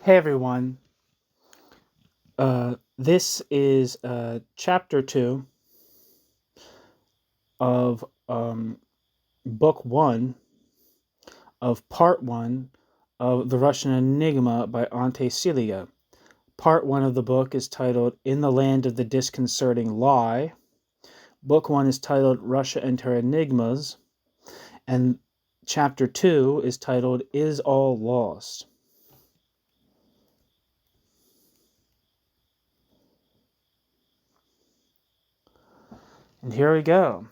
Hey everyone, this is chapter 2 of book 1 of part 1 of the Russian Enigma by Ante Ciliga. Part 1 of the book is titled In the Land of the Disconcerting Lie. Book 1 is titled Russia and Her Enigmas, and chapter 2 is titled Is All Lost? And here we go.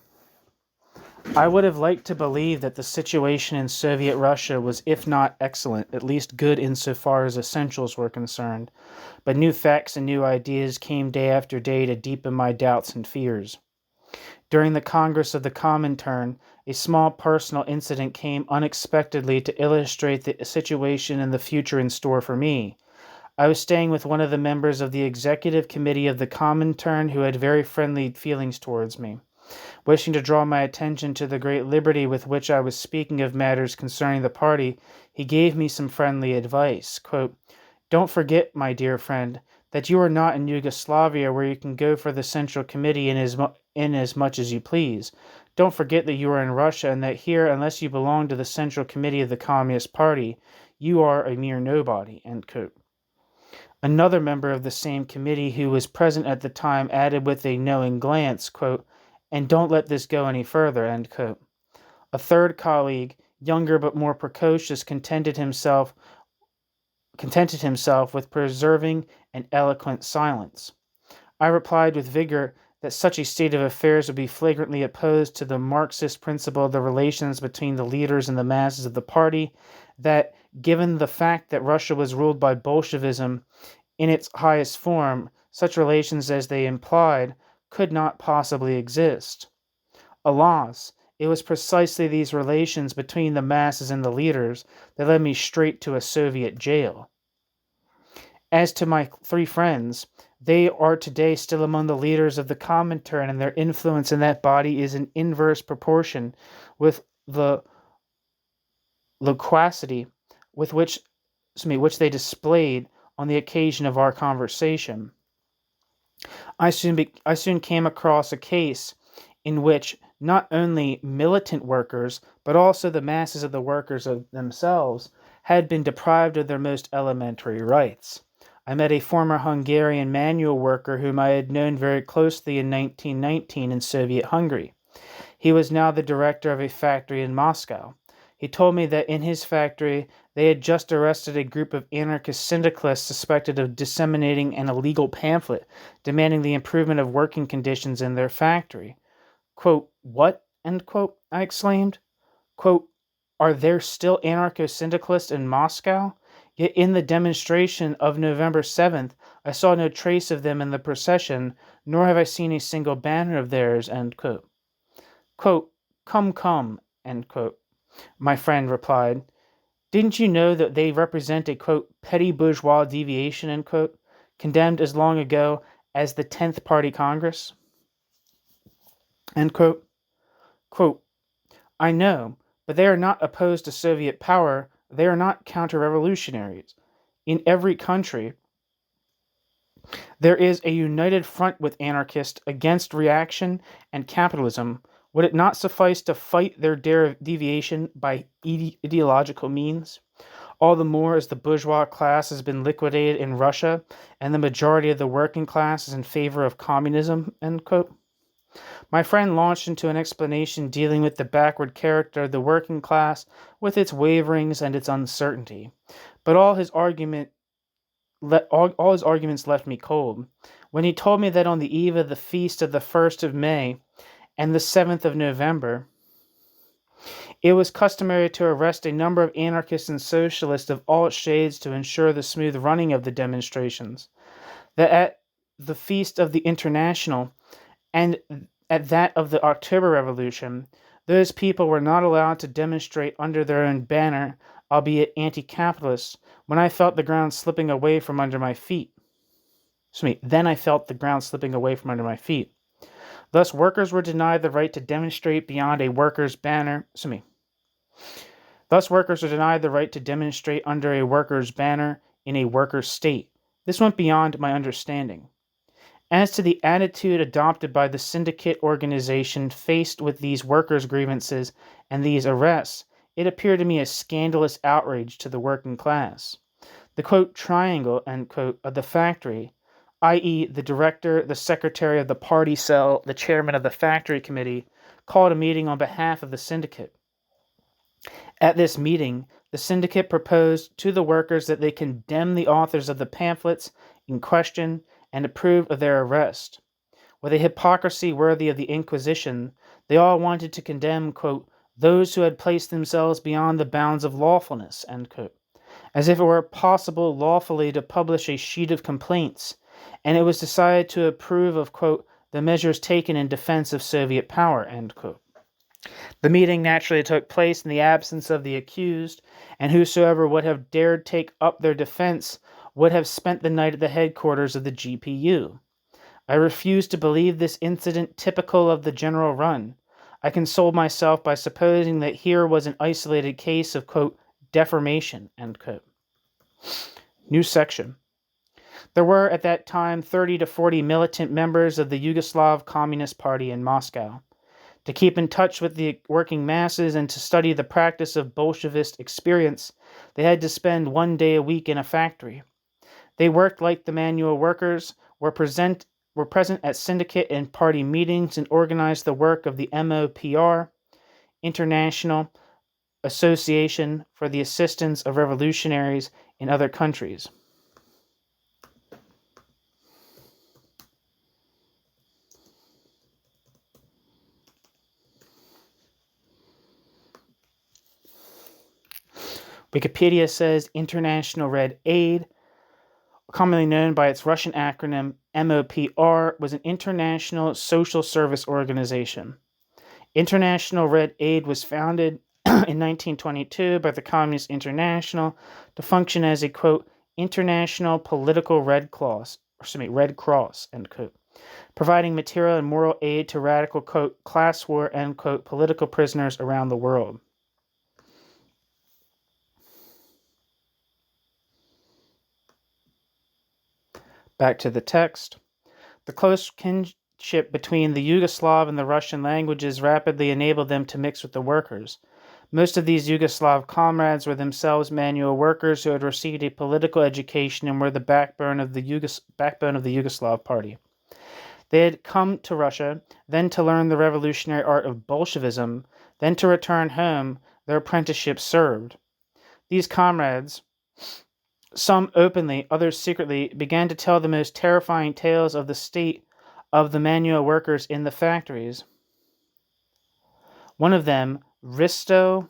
I would have liked to believe that the situation in Soviet Russia was, if not excellent, at least good insofar as essentials were concerned, but new facts and new ideas came day after day to deepen my doubts and fears. During the Congress of the Comintern, a small personal incident came unexpectedly to illustrate the situation and the future in store for me. I was staying with one of the members of the executive committee of the Comintern who had very friendly feelings towards me. Wishing to draw my attention to the great liberty with which I was speaking of matters concerning the party, he gave me some friendly advice. Quote, "Don't forget, my dear friend, that you are not in Yugoslavia where you can go for the Central Committee in as much as you please. Don't forget that you are in Russia and that here, unless you belong to the Central Committee of the Communist Party, you are a mere nobody." End quote. Another member of the same committee who was present at the time added with a knowing glance, quote, "And don't let this go any further," end quote. A third colleague, younger but more precocious, contented himself with preserving an eloquent silence. I replied with vigor that such a state of affairs would be flagrantly opposed to the Marxist principle of the relations between the leaders and the masses of the party, that, given the fact that Russia was ruled by Bolshevism in its highest form, such relations as they implied could not possibly exist. Alas, it was precisely these relations between the masses and the leaders that led me straight to a Soviet jail. As to my three friends, they are today still among the leaders of the Comintern, and their influence in that body is in inverse proportion with the loquacity which they displayed on the occasion of our conversation. I soon came across a case in which not only militant workers, but also the masses of the workers themselves had been deprived of their most elementary rights. I met a former Hungarian manual worker whom I had known very closely in 1919 in Soviet Hungary. He was now the director of a factory in Moscow. He told me that in his factory they had just arrested a group of anarchist syndicalists suspected of disseminating an illegal pamphlet demanding the improvement of working conditions in their factory. Quote, "What?" End quote, I exclaimed. Quote, "Are there still anarcho-syndicalists in Moscow? Yet in the demonstration of November 7th, I saw no trace of them in the procession, nor have I seen a single banner of theirs." End quote. Quote, come, end quote. My friend replied, "Didn't you know that they represent a, quote, petty bourgeois deviation," end quote, condemned as long ago as the 10th Party Congress? End quote. Quote, "I know, but they are not opposed to Soviet power. They are not counter-revolutionaries. In every country, there is a united front with anarchists against reaction and capitalism. Would it not suffice to fight their deviation by ideological means? All the more as the bourgeois class has been liquidated in Russia and the majority of the working class is in favor of communism," end quote. My friend launched into an explanation dealing with the backward character of the working class, with its waverings and its uncertainty. But all his arguments left me cold. When he told me that on the eve of the feast of the 1st of May and the 7th of November, it was customary to arrest a number of anarchists and socialists of all shades to ensure the smooth running of the demonstrations, that at the feast of the International and at that of the October Revolution, those people were not allowed to demonstrate under their own banner, albeit anti-capitalist, when I felt the ground slipping away from under my feet. Then I felt the ground slipping away from under my feet. Thus, workers were denied the right to demonstrate beyond a worker's banner. Thus, workers are denied the right to demonstrate under a worker's banner in a worker state. This went beyond my understanding. As to the attitude adopted by the syndicate organization faced with these workers' grievances and these arrests, it appeared to me a scandalous outrage to the working class. The quote triangle end quote of the factory, i.e., the director, the secretary of the party cell, the chairman of the factory committee, called a meeting on behalf of the syndicate. At this meeting, the syndicate proposed to the workers that they condemn the authors of the pamphlets in question and approve of their arrest. With a hypocrisy worthy of the Inquisition, they all wanted to condemn, quote, those who had placed themselves beyond the bounds of lawfulness, end quote, as if it were possible lawfully to publish a sheet of complaints, and it was decided to approve of, quote, the measures taken in defense of Soviet power, end quote. The meeting naturally took place in the absence of the accused, and whosoever would have dared take up their defense would have spent the night at the headquarters of the GPU. I refused to believe this incident typical of the general run. I consoled myself by supposing that here was an isolated case of, quote, deformation, end quote. New section. There were at that time 30 to 40 militant members of the Yugoslav Communist Party in Moscow. To keep in touch with the working masses and to study the practice of Bolshevist experience, they had to spend 1 day a week in a factory. They worked like the manual workers, were present at syndicate and party meetings, and organized the work of the MOPR, International Association for the Assistance of Revolutionaries in Other Countries. Wikipedia says International Red Aid, commonly known by its Russian acronym MOPR, was an international social service organization. International Red Aid was founded in 1922 by the Communist International to function as a, quote, international political Red Cross, end quote, providing material and moral aid to radical, quote, class war, end quote, political prisoners around the world. Back to the text. The close kinship between the Yugoslav and the Russian languages rapidly enabled them to mix with the workers. Most of these Yugoslav comrades were themselves manual workers who had received a political education and were the backbone of the Yugoslav party. They had come to Russia, then to learn the revolutionary art of Bolshevism, then to return home, their apprenticeship served. These comrades, some openly, others secretly, began to tell the most terrifying tales of the state of the manual workers in the factories. One of them, Risto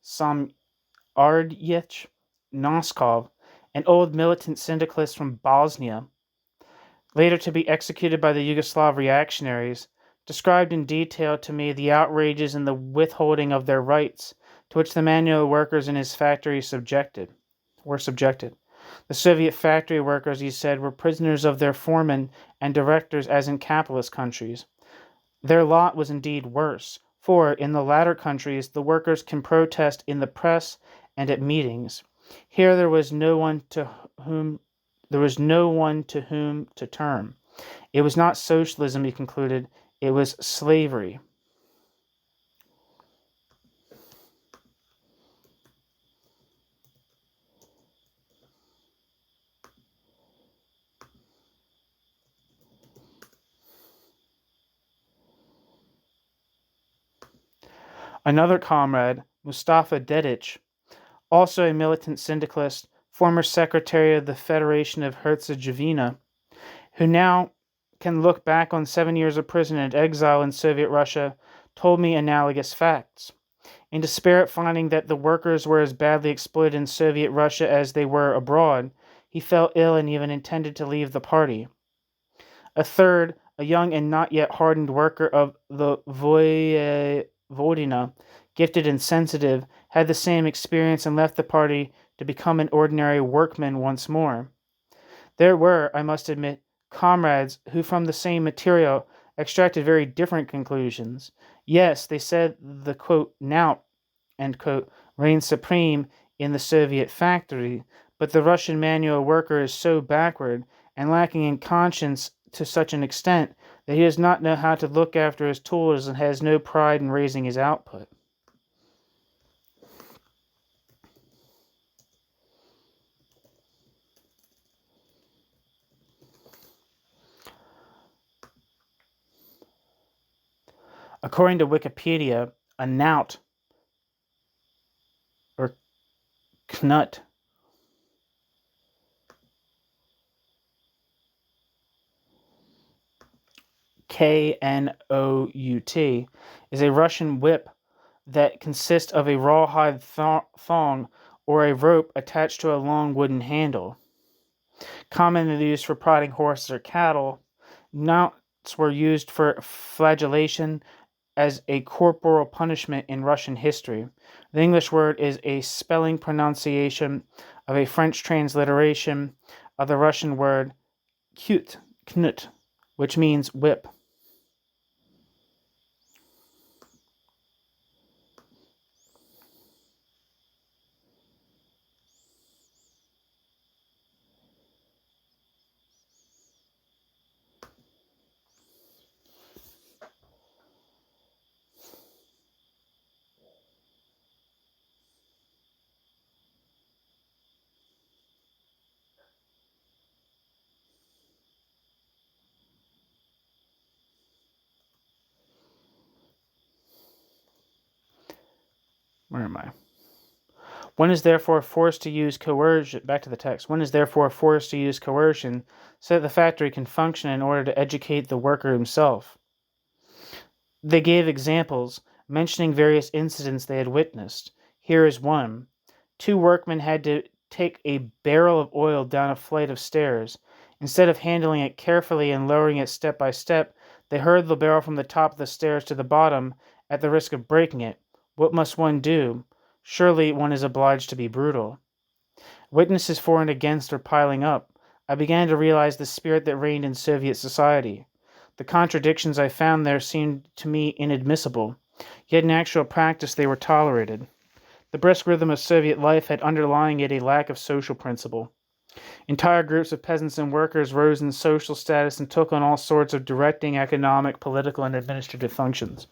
Samardjić Noskov, an old militant syndicalist from Bosnia, later to be executed by the Yugoslav reactionaries, described in detail to me the outrages and the withholding of their rights to which the manual workers in his factory were subjected. The Soviet factory workers, he said, were prisoners of their foremen and directors as in capitalist countries. Their lot was indeed worse, for in the latter countries the workers can protest in the press and at meetings. Here there was no one to whom to turn. It was not socialism, he concluded, it was slavery. Another comrade, Mustafa Dedić, also a militant syndicalist, former secretary of the Federation of Herzegovina, who now can look back on 7 years of prison and exile in Soviet Russia, told me analogous facts. In despair at finding that the workers were as badly exploited in Soviet Russia as they were abroad, he fell ill and even intended to leave the party. A third, a young and not yet hardened worker of the Voivodina, gifted and sensitive, had the same experience and left the party to become an ordinary workman once more. There were, I must admit, comrades who from the same material extracted very different conclusions. Yes, they said the quote, knout, end quote, reigns supreme in the Soviet factory, but the Russian manual worker is so backward and lacking in conscience to such an extent that he does not know how to look after his tools and has no pride in raising his output. According to Wikipedia, a knout or knut Knout is a Russian whip that consists of a rawhide thong or a rope attached to a long wooden handle. Commonly used for prodding horses or cattle, knouts were used for flagellation as a corporal punishment in Russian history. The English word is a spelling pronunciation of a French transliteration of the Russian word knut, which means whip. Where am I? One is therefore forced to use coercion. Back to the text. One is therefore forced to use coercion so that the factory can function in order to educate the worker himself. They gave examples, mentioning various incidents they had witnessed. Here is one. Two workmen had to take a barrel of oil down a flight of stairs. Instead of handling it carefully and lowering it step by step, they hurled the barrel from the top of the stairs to the bottom at the risk of breaking it. What must one do? Surely one is obliged to be brutal. Witnesses for and against were piling up. I began to realize the spirit that reigned in Soviet society. The contradictions I found there seemed to me inadmissible, yet in actual practice they were tolerated. The brisk rhythm of Soviet life had underlying it a lack of social principle. Entire groups of peasants and workers rose in social status and took on all sorts of directing economic, political, and administrative functions.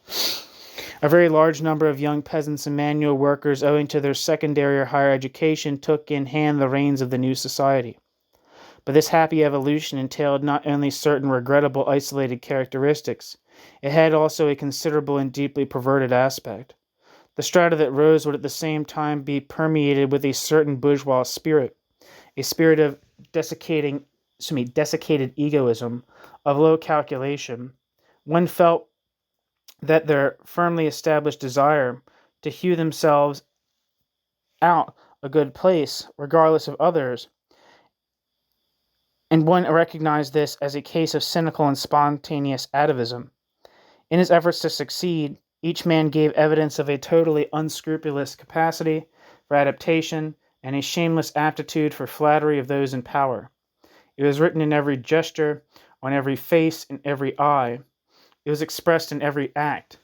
A very large number of young peasants and manual workers, owing to their secondary or higher education, took in hand the reins of the new society. But this happy evolution entailed not only certain regrettable isolated characteristics, it had also a considerable and deeply perverted aspect. The strata that rose would at the same time be permeated with a certain bourgeois spirit, a spirit of desiccated egoism, of low calculation. One felt that their firmly established desire to hew themselves out a good place, regardless of others, and one recognized this as a case of cynical and spontaneous atavism. In his efforts to succeed, each man gave evidence of a totally unscrupulous capacity for adaptation and a shameless aptitude for flattery of those in power. It was written in every gesture, on every face, in every eye. It was expressed in every act,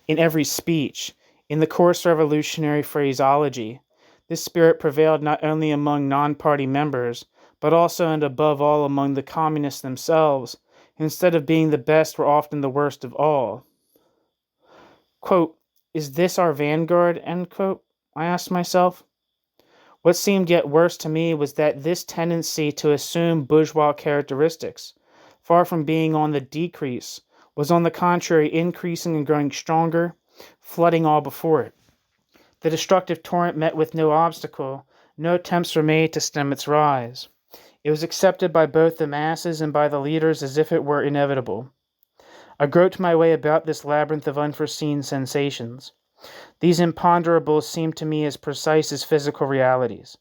in every speech, in the coarse revolutionary phraseology. This spirit prevailed not only among non-party members, but also and above all among the communists themselves, who instead of being the best were often the worst of all. Quote, "Is this our vanguard?" End quote, I asked myself. What seemed yet worse to me was that this tendency to assume bourgeois characteristics, far from being on the decrease, was on the contrary increasing and growing stronger, flooding all before it. The destructive torrent met with no obstacle, no attempts were made to stem its rise. It was accepted by both the masses and by the leaders as if it were inevitable. I groped my way about this labyrinth of unforeseen sensations. These imponderables seemed to me as precise as physical realities.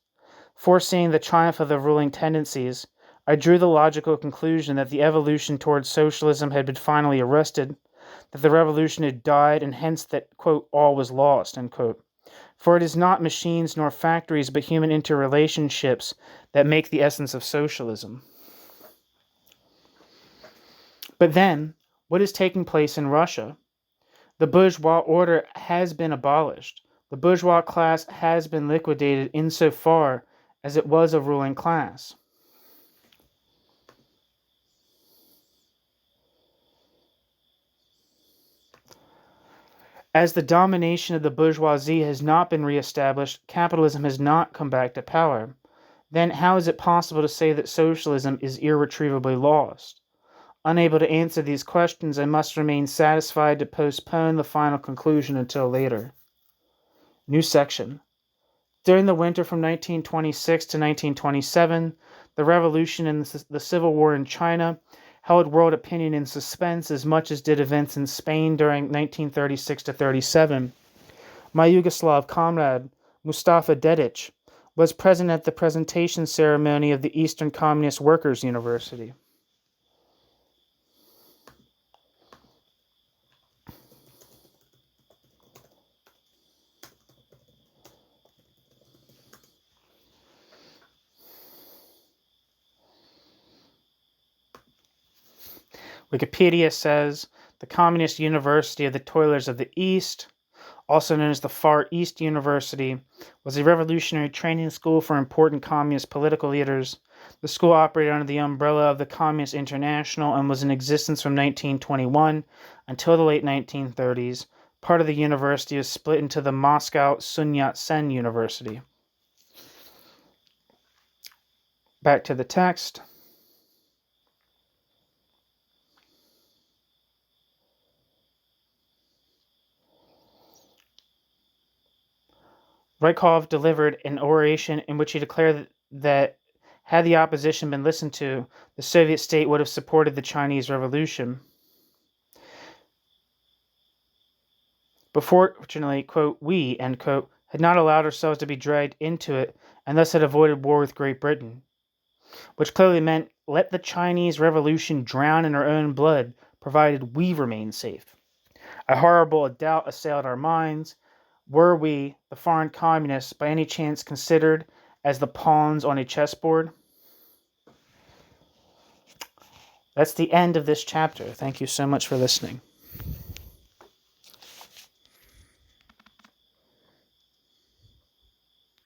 Foreseeing the triumph of the ruling tendencies, I drew the logical conclusion that the evolution towards socialism had been finally arrested, that the revolution had died, and hence that, quote, all was lost, end quote. For it is not machines nor factories, but human interrelationships that make the essence of socialism. But then, what is taking place in Russia? The bourgeois order has been abolished. The bourgeois class has been liquidated insofar as it was a ruling class. As the domination of the bourgeoisie has not been reestablished, capitalism has not come back to power. Then how is it possible to say that socialism is irretrievably lost? Unable to answer these questions, I must remain satisfied to postpone the final conclusion until later. New section. During the winter from 1926 to 1927, the revolution and the civil war in China held world opinion in suspense as much as did events in Spain during 1936 to 37. My Yugoslav comrade, Mustafa Dedic, was present at the presentation ceremony of the Eastern Communist Workers' University. Wikipedia says, the Communist University of the Toilers of the East, also known as the Far East University, was a revolutionary training school for important communist political leaders. The school operated under the umbrella of the Communist International and was in existence from 1921 until the late 1930s. Part of the university was split into the Moscow Sun Yat-sen University. Back to the text. Rykov delivered an oration in which he declared that had the opposition been listened to, the Soviet state would have supported the Chinese Revolution. But fortunately, quote, we, end quote, had not allowed ourselves to be dragged into it and thus had avoided war with Great Britain, which clearly meant let the Chinese Revolution drown in our own blood, provided we remain safe. A horrible doubt assailed our minds. Were we, the foreign communists, by any chance considered as the pawns on a chessboard? That's the end of this chapter. Thank you so much for listening.